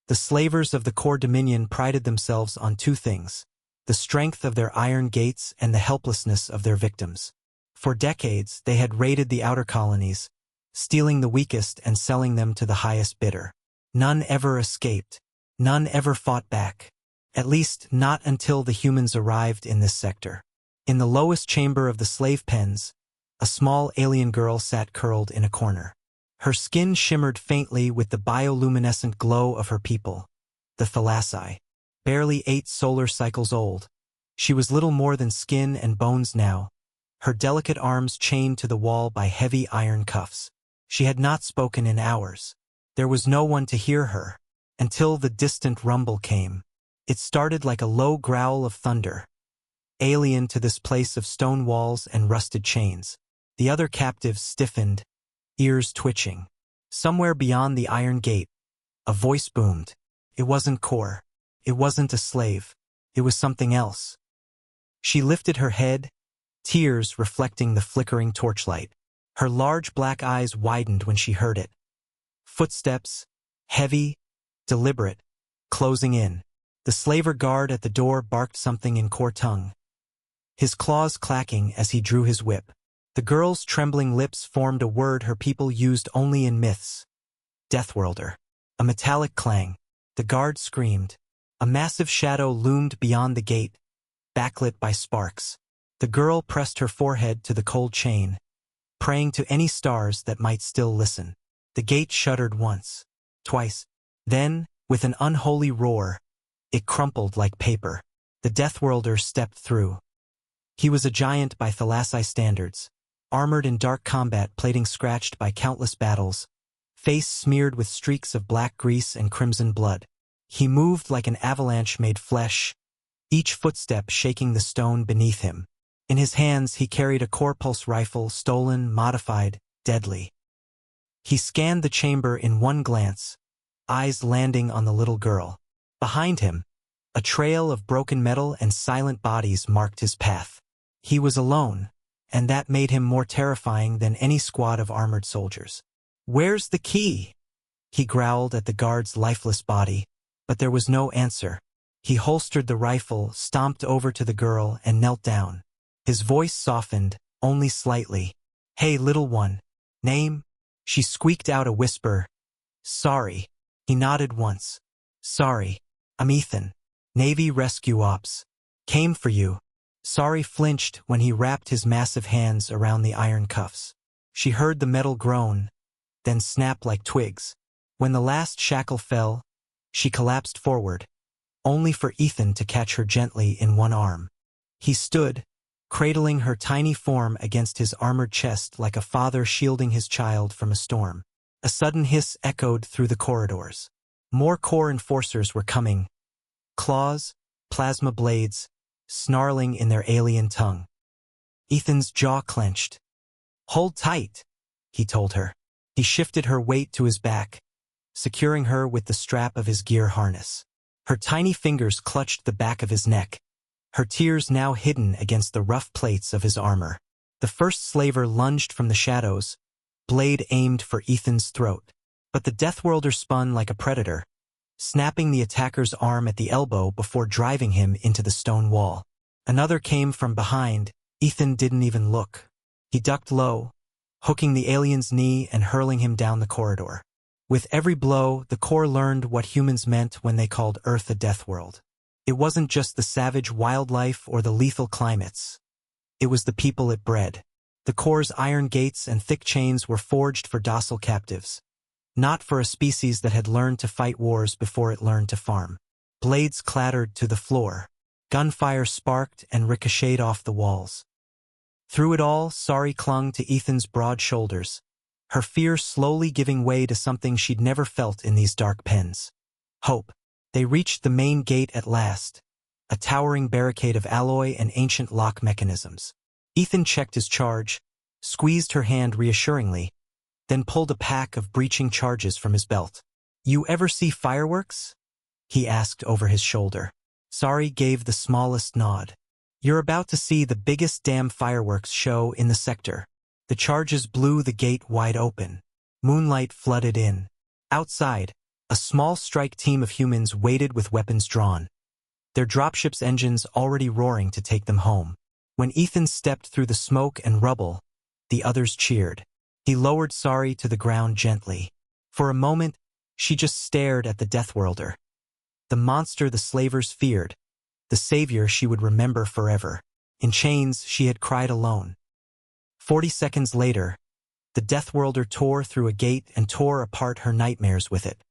The slavers of the core dominion prided themselves on two things: the strength of their iron gates and the helplessness of their victims. For decades, they had raided the outer colonies, stealing the weakest and selling them to the highest bidder. None ever escaped. None ever fought back. At least, not until the humans arrived in this sector. In the lowest chamber of the slave pens, a small alien girl sat curled in a corner. Her skin shimmered faintly with the bioluminescent glow of her people, the Thalassi. Barely 8 solar cycles old, she was little more than skin and bones now, her delicate arms chained to the wall by heavy iron cuffs. She had not spoken in hours. There was no one to hear her, until the distant rumble came. It started like a low growl of thunder, alien to this place of stone walls and rusted chains. The other captives stiffened, ears twitching. Somewhere beyond the iron gate, a voice boomed. It wasn't Core. It wasn't a slave. It was something else. She lifted her head, tears reflecting the flickering torchlight. Her large black eyes widened when she heard it. Footsteps, heavy, deliberate, closing in. The slaver guard at the door barked something in Core tongue, his claws clacking as he drew his whip. The girl's trembling lips formed a word her people used only in myths: Deathworlder. A metallic clang. The guard screamed. A massive shadow loomed beyond the gate, backlit by sparks. The girl pressed her forehead to the cold chain, praying to any stars that might still listen. The gate shuddered once, twice. Then, with an unholy roar, it crumpled like paper. The Deathworlder stepped through. He was a giant by Thalassi standards, armored in dark combat plating scratched by countless battles, face smeared with streaks of black grease and crimson blood. He moved like an avalanche made flesh, each footstep shaking the stone beneath him. In his hands he carried a Core pulse rifle, stolen, modified, deadly. He scanned the chamber in one glance, eyes landing on the little girl. Behind him, a trail of broken metal and silent bodies marked his path. He was alone, and that made him more terrifying than any squad of armored soldiers. "Where's the key?" he growled at the guard's lifeless body, but there was no answer. He holstered the rifle, stomped over to the girl, and knelt down. His voice softened, only slightly. "Hey, little one. Name?" She squeaked out a whisper. "Sorry." He nodded once. "Sorry. I'm Ethan. Navy Rescue Ops. Came for you." Sorry flinched when he wrapped his massive hands around the iron cuffs. She heard the metal groan, then snap like twigs. When the last shackle fell, she collapsed forward, only for Ethan to catch her gently in one arm. He stood, cradling her tiny form against his armored chest like a father shielding his child from a storm. A sudden hiss echoed through the corridors. More Core enforcers were coming. Claws, plasma blades, snarling in their alien tongue. Ethan's jaw clenched. "Hold tight," he told her. He shifted her weight to his back, securing her with the strap of his gear harness. Her tiny fingers clutched the back of his neck, her tears now hidden against the rough plates of his armor. The first slaver lunged from the shadows, blade aimed for Ethan's throat. But the Deathworlder spun like a predator, snapping the attacker's arm at the elbow before driving him into the stone wall. Another came from behind. Ethan didn't even look. He ducked low, hooking the alien's knee and hurling him down the corridor. With every blow, the Core learned what humans meant when they called Earth a death world. It wasn't just the savage wildlife or the lethal climates. It was the people it bred. The Core's iron gates and thick chains were forged for docile captives, not for a species that had learned to fight wars before it learned to farm. Blades clattered to the floor. Gunfire sparked and ricocheted off the walls. Through it all, Sari clung to Ethan's broad shoulders, her fear slowly giving way to something she'd never felt in these dark pens: hope. They reached the main gate at last, a towering barricade of alloy and ancient lock mechanisms. Ethan checked his charge, squeezed her hand reassuringly, then pulled a pack of breaching charges from his belt. "You ever see fireworks?" he asked over his shoulder. Sari gave the smallest nod. "You're about to see the biggest damn fireworks show in the sector." The charges blew the gate wide open. Moonlight flooded in. Outside, A small strike team of humans waited with weapons drawn, their dropship's engines already roaring to take them home. When Ethan stepped through the smoke and rubble, the others cheered. He lowered Sari to the ground gently. For a moment, she just stared at the Deathworlder. The monster the slavers feared, the savior she would remember forever. In chains, she had cried alone. 40 seconds later, the Deathworlder tore through a gate and tore apart her nightmares with it.